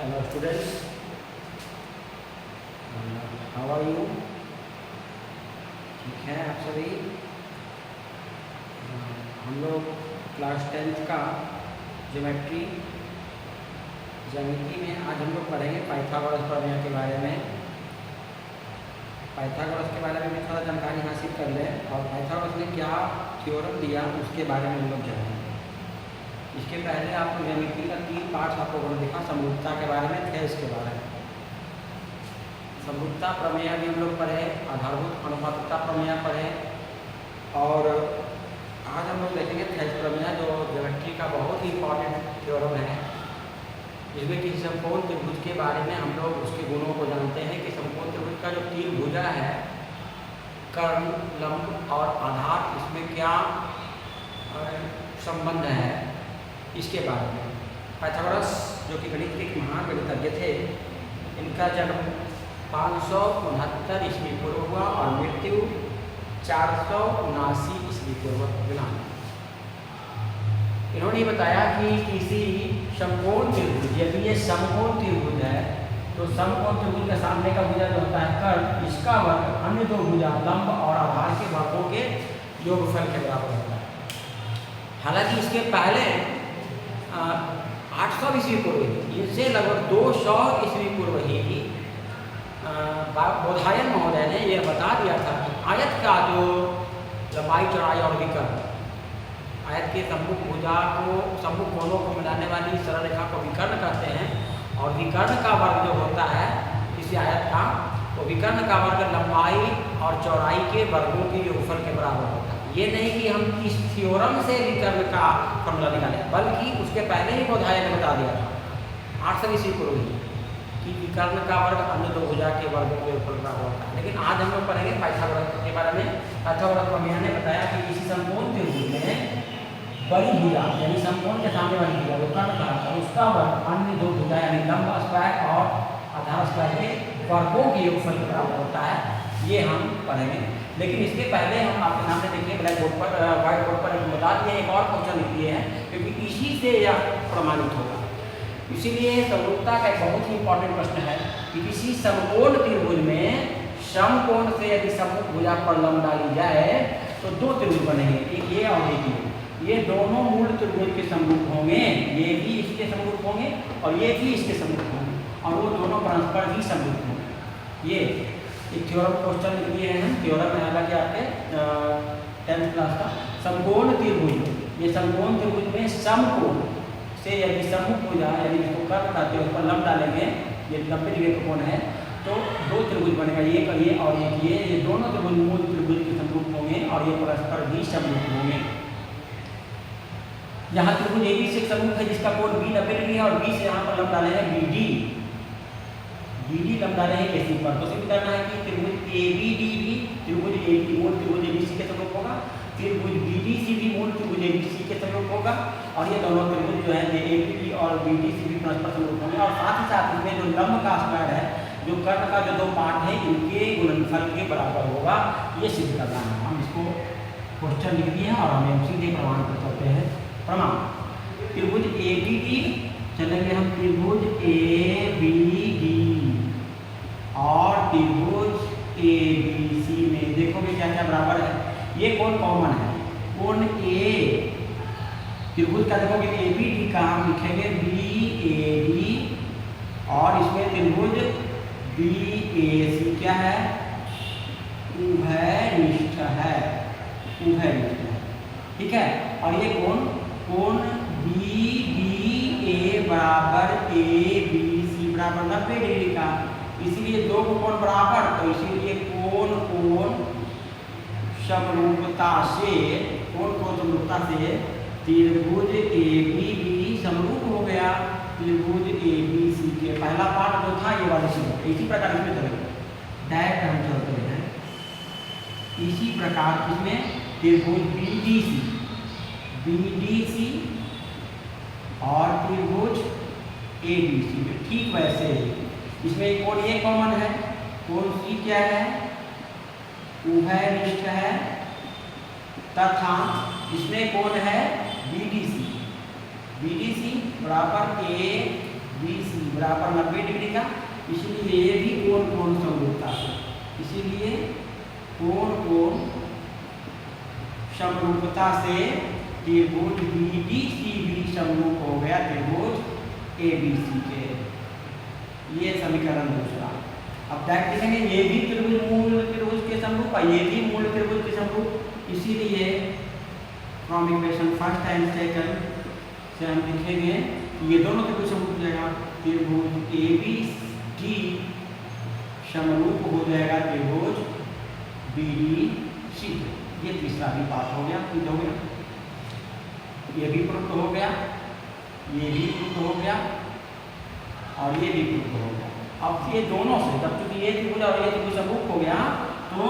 Hello students, how are you? ठीक है आप सभी। हम लोग क्लास 10th का ज्योमेट्री ज्यामिति में आज हम लोग पढ़ेंगे पाइथागोरस प्रमेय के बारे में। पाइथागोरस के बारे में भी थोड़ा जानकारी हासिल कर लें और पाइथागोरस ने क्या थ्योरम दिया उसके बारे में हम लोग जानेंगे। इसके पहले आपको ज्योमेट्री का 3 पार्ट्स आपको देखा, समरूपता के बारे में, थेस के बारे में। समरूपता प्रमेय भी हम लोग पढ़े, आधारभूत अनुपातता प्रमेय पढ़े और आज हम लोग देखेंगे थेस प्रमेय, जो ज्योमेट्री का बहुत ही इंपॉर्टेंट थ्योरम है। इसमें किसी समकोण त्रिभुज के बारे में हम लोग उसके गुणों को जानते हैं कि समकोण त्रिभुज का जो 3 भुजा है, कर्ण, लंब और आधार, इसमें क्या संबंध है, इसके बारे में। पाइथागोरस जो कि गणित के महान गणितज्ञ थे, इनका जन्म 569 ईस्वी पूर्व हुआ और मृत्यु 479 ईस्वी पूर्व दिनांक। इन्होंने बताया कि किसी समकोण त्रिभुज, यदि ये समकोण त्रिभुज है तो समकोण त्रिभुज के सामने का भुजा जो होता है कर्ण, इसका वर्ग अन्य 2 भुजा लंब और आधार के वर्गों के योगफल के बराबर होता है। हालांकि इसके पहले 800 ईस्वी पूर्व, इससे लगभग 200 ईस्वी पूर्व ही बोधायन महोदय ने यह बता दिया था कि आयत का जो लंबाई, चौड़ाई और विकर्ण, आयत के सम्मुख भुजा को, सम्मुख कोणों को मिलाने वाली सरल रेखा को विकर्ण कहते हैं और विकर्ण का वर्ग जो होता है किसी आयत का, तो विकर्ण का वर्ग लंबाई और चौड़ाई के वर्गों के योगफल के बराबर होता है। ये नहीं कि हम इस थ्योरम से विकर्ण का फॉर्मूला निकालें, बल्कि उसके पहले ही बोधायन ने बता दिया था 800 ईस्वी पूर्व ही कि विकर्ण का वर्ग अन्य 2 भुजा के वर्गों के योगफल का होता है। लेकिन आज हम लोग पढ़ेंगे पाइथागोरस के बारे में। पाइथागोरस प्रमेय ने बताया कि किसी समकोण त्रिभुज में बड़ी भुजा यानी समकोण के सामने वाली भुजा जो कर्ण का है, उसका वर्ग अन्य 2 भुजा यानी लंब स्क्वायर और आधार स्क्वायर के वर्गों के योगफल के बराबर होता है। ये हम पढ़ेंगे, लेकिन इसके पहले हम आपके सामने देखिए ब्लैक बोर्ड पर, व्हाइट बोर्ड पर बता दिए, एक और क्वेश्चन लिख दिए हैं क्योंकि इसी से यह प्रमाणित होगा। इसीलिए समरूपता का एक बहुत ही इंपॉर्टेंट प्रश्न है कि किसी समकोण त्रिभुज में समकोण से यदि सम्मुख भुजा पर लंब डाली जाए तो 2 त्रिभुज बनेंगे, एक ये और एक ये दोनों मूल त्रिभुज के समरूप होंगे, ये भी इसके समरूप होंगे और ये भी इसके समरूप होंगे और वो दोनों परस्पर भी समरूप होंगे। ये एक थ्योरम क्वेश्चन लिख दिए हैं, थ्योरम है हालांकि आपके 10th क्लास का। समकोण त्रिभुज, ये समकोण त्रिभुज में समकोण से यदि सम्मुख भुजा यानी जिसको कर्ण कहते हैं उस पर लंब डालेंगे, ये 90 डिग्री का कोण है, तो 2 त्रिभुज बनेगा, एक ये और एक ये दोनों त्रिभुज मूल त्रिभुज के समरूप होंगे और ये परस्पर भी समरूप होंगे। यहाँ त्रिभुज AB से समरूप है जिसका कोण B 90 डिग्री है और B से यहाँ पर लंब डाले हैं BD लंब डाले हैं AC पर। तो सिद्ध करना है कि त्रिभुज ABD भी त्रिभुज AB मूल त्रिभुज ABC के समरूप होगा, त्रिभुज BDC भी मूल त्रिभुज ABC के समरूप होगा और ये दोनों त्रिभुज जो है ABD और BDC भी परस्पर समरूप होंगे और साथ ही साथ इसमें जो लंब का स्क्वायर है, जो कर्ण का जो 2 पार्ट है, इनके गुणनफल के बराबर होगा। ये सिद्ध करना है। हम इसको क्वेश्चन लिख दिए और हम सीधे प्रमाण पर चलते हैं। प्रमाण त्रिभुज ABD, चलेंगे हम त्रिभुज ABD और त्रिभुज ABC में देखोगे क्या क्या बराबर है। ये कोण कॉमन है, कोण A त्रिभुज का देखोगे ABD का हम लिखेंगे BAD और इसमें त्रिभुज BAC क्या है, उभयनिष्ठ है, उभयनिष्ठ है, ठीक है। और ये कोण BBA बराबर ABC बराबर 90 डिग्री का, इसीलिए 2 कोण बराबर, तो इसीलिए कोण समरूपता से त्रिभुज ABD समरूप हो गया त्रिभुज ABC के। पहला पार्ट जो था ये वाला समरूप, इसी प्रकार इसमें चलेगा, डायरेक्ट हम चलते हैं। इसी प्रकार इसमें त्रिभुज BDC और त्रिभुज ABC में ठीक वैसे इसमें एक कोण ये कॉमन है, कोण C क्या है, उभयनिष्ठ है, तथा इसमें कोण है BDC बराबर A BC बराबर 90 डिग्री का, इसलिए ये भी कोण समरूपता से, इसीलिए कोण समरूपता से त्रिभुज BDCB समरूप हो गया त्रिभुज ABC के। ये समीकरण दूसरा। अब देखेंगे ये भी त्रिभुज मूल त्रिभुज के समरूप है, ये भी मूल त्रिभुज के समरूप, इसीलिए from equation first and second से हम लिखेंगे ये दोनों त्रिभुज समरूप हो जाएगा, त्रिभुज ABD समरूप हो जाएगा त्रिभुज BDC। ये तीसरा भी पाठ हो गया, ठीक हो गया, ये भी प्रूफ हो गया, ये भी प्रूफ हो गया और ये भी प्रूफ हो गया। अब ये दोनों से जब चूंकि ये त्रिभुज और ये त्रिभुज समरूप हो गया तो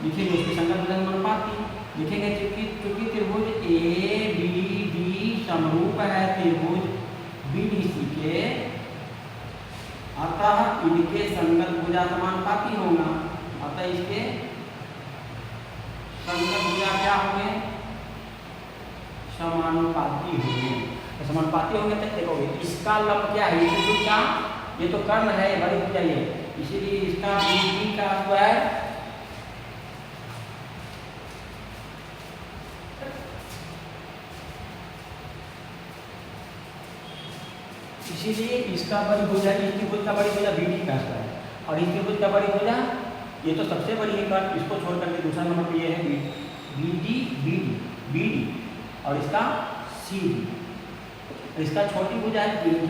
लिखेंगे उसकी संगत भुजंग अनुपाती, लिखेंगे चूंकि त्रिभुज ABD समरूप है त्रिभुज BDC के, अतः इनके संगत भुजा समानुपाती होगा, अतः इसके संगत भुजा क्या होंगे, समानुपाती होंगे। तो समानुपाती होंगे तो देखोगे इसका लंब क्या है, ये त्रिभुज का ये तो कर्ण है, बड़ी भुजा ये, इसीलिए इसका BD का स्क्वायर इसीलिए इसका बड़ी भुजा, इस त्रिभुज का बड़ी भुजा BD का स्क्वायर, और इस त्रिभुज का बड़ी भुजा ये तो सबसे बड़ी है कर्ण, इसको छोड़ करके दूसरा नंबर पे ये है BD और इसका CD, इसका छोटी भुजा है BD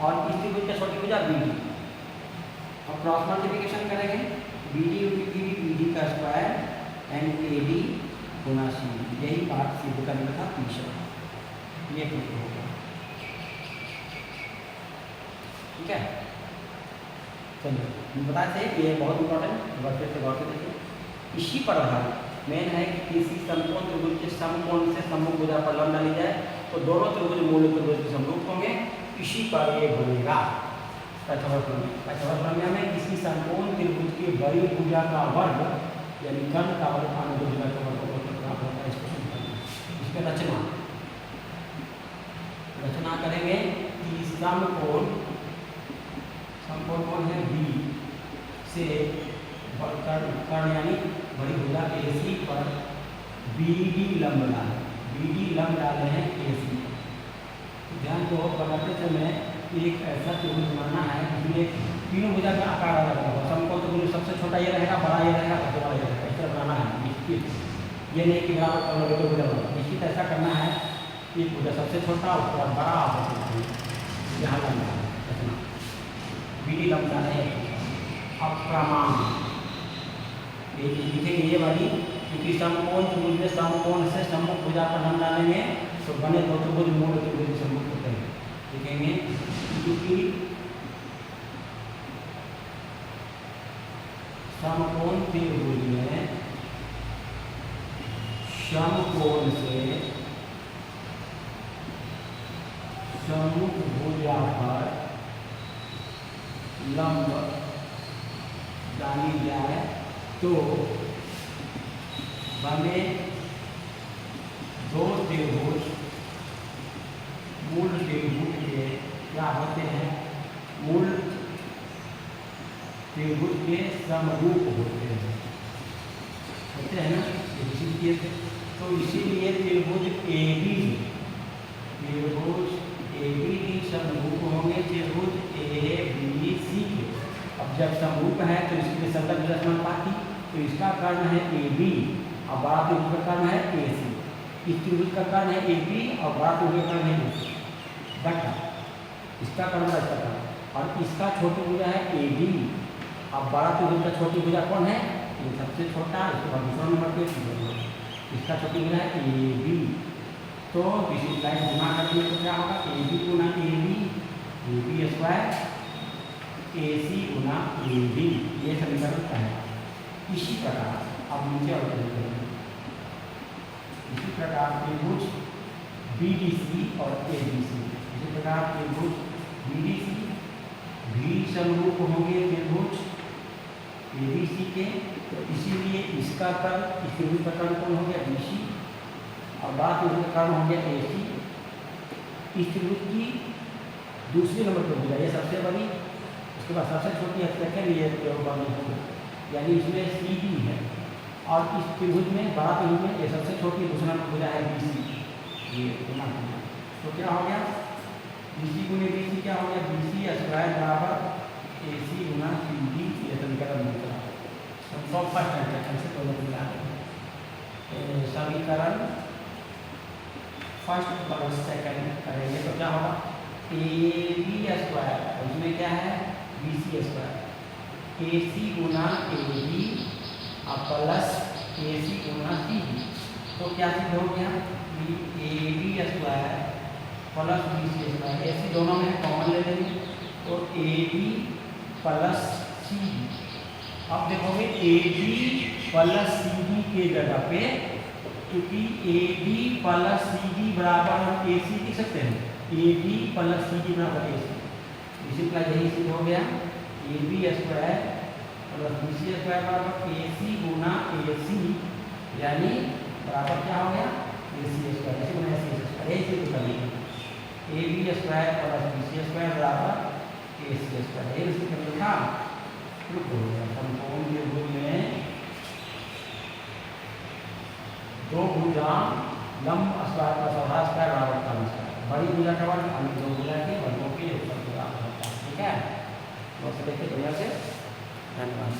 और इस त्रिभुज का छोटी भुजा BD। अब क्रॉस मल्टीप्लिकेशन करेंगे BD का square and AD Guna CD, यही बात सिद्ध करने का तीसरा, ये प्रूफ होगा, ठीक है। चलिए हम बताते हैं ये बहुत इंपॉर्टेंट वर्ड से गौर से देखिए, इसी पर आधारित मेन है कि किसी समकोण त्रिभुज के समकोण से सम्मुख भुजा पर लंब डाली जाए तो दोनों त्रिभुज मूल त्रिभुज के समरूप होंगे, इसी पर ये बनेगा पैथागोरस में किसी समकोण त्रिभुज की बड़ी भुजा का वर्ग यानी कर्ण का वर्ग अन्य भुजा का वर्ग प्राप्त होता है। इसमें रचना करेंगे कि समकोण कौन है B से कर्ण यानी बड़ी भुजा AC पर BD लंब डाले हैं AC। ध्यान को बनाते समय एक ऐसा त्रिभुज बनाना है जिसमें तीनों भुजा का आकार अलग होगा, समकोण त्रिभुज सबसे छोटा ये रहेगा, बड़ा ये रहेगा, सबसे बड़ा ये रहेगा, इस तरह बनाना है निश्चित, ये नहीं कि बराबर तो भुजा बना, निश्चित ऐसा करना है कि भुजा सबसे छोटा उसके बाद बड़ा यहाँ लंबा रचना BD लंब डाले हैं। अब क्रमांक लिखेंगे ये वाली, क्योंकि समकोण त्रिभुज में समकोण से सम्मुख भुजा पर हम डालेंगे तो बने दो त्रिभुज मूल त्रिभुज सम्मुख होते हैं, लिखेंगे क्योंकि समकोण त्रिभुज में समकोण से सम्मुख भुजा पर लंब डाली जाए तो बने दो त्रिभुज मूल त्रिभुज के क्या होते हैं, मूल त्रिभुज के समरूप होते हैं ना, तो इसीलिए त्रिभुज ABD समरूप होंगे त्रिभुज ABC के। अब जब समरूप है तो इसके संगत भुजा समानुपाती, तो इसका कर्ण है AB और बड़ा त्रिभुज का कर्ण है AC, इस त्रिभुज का कर्ण है AB और बड़ा त्रिभुज का कर्ण है AC बटा इसका कर्ण है इसका कर्ण, और इसका छोटी भुजा है AD और बड़ा त्रिभुज का छोटी भुजा कौन है, ये सबसे छोटा, इसके बाद दूसरा नंबर पे इसका छोटी भुजा है AB। तो किसी लाइन गुना करते हैं तो क्या होगा, AB गुना AB स्क्वायर AC गुना AB, ये समीकरण है। इसी प्रकार अब नीचे और करेंगे, इसी प्रकार त्रिभुज BDC और ABC, इसी प्रकार त्रिभुज BDC भी समरूप होंगे त्रिभुज ABC के, तो इसीलिए इसका कर्ण इस त्रिभुज का कर्ण कौन हो गया BC और बात त्रिभुज का कर्ण हो गया AC। इस त्रिभुज की दूसरी नंबर पर भुजा, ये सबसे बड़ी, उसके बाद सबसे छोटी सेकंड ये बड़ी होगी, यानी इसमें सी डी है। और इस त्रिभुज में बड़ा त्रिभुज में ये सबसे छोटी दूसरा नंबर भुजा है बी सी, ये गुना किया तो क्या हो गया, बी सी गुने बी सी क्या हो गया, बी सी स्क्वायर बराबर ए सी गुना सी डी, ये समीकरण मिलता है। हम सब फर्स्ट इंस्ट्रक्शन से पहले मिला समीकरण फर्स्ट प्लस सेकंड करेंगे तो क्या होगा, ए बी स्क्वायर, उसमें क्या है B C square, A C गुना A B plus A C गुना सी बी, तो क्या चीज हो गया, A B square plus B C square, A C दोनों में कॉमन ले लेंगे तो A B plus C B. अब देखोगे A B plus C B के जगह पे, क्योंकि A B plus C B बराबर हम ए सी लिख सकते हैं, A B plus C B बराबर ए सी, इसी का यही सिद्ध हो गया, A B square plus B C square बराबर ए सी गुना ए सी, यानी बराबर क्या हो गया, ए सी स्क्वायर, ऐसे गुना ए सी स्क्वायर, ऐसे तो करेंगे A B square plus B C square बराबर ए सी स्क्वायर, ये इसके लिए था। समकोण त्रिभुज में दो भुजा लंब स्क्वायर प्लस आधा स्क्वायर बराबर का स्क्वायर, बड़ी भुजा का वर्ग अन्य दो भुजा के वर्गों के योग का होता है, ठीक है। तो देखिए बढ़िया से, धन्यवाद।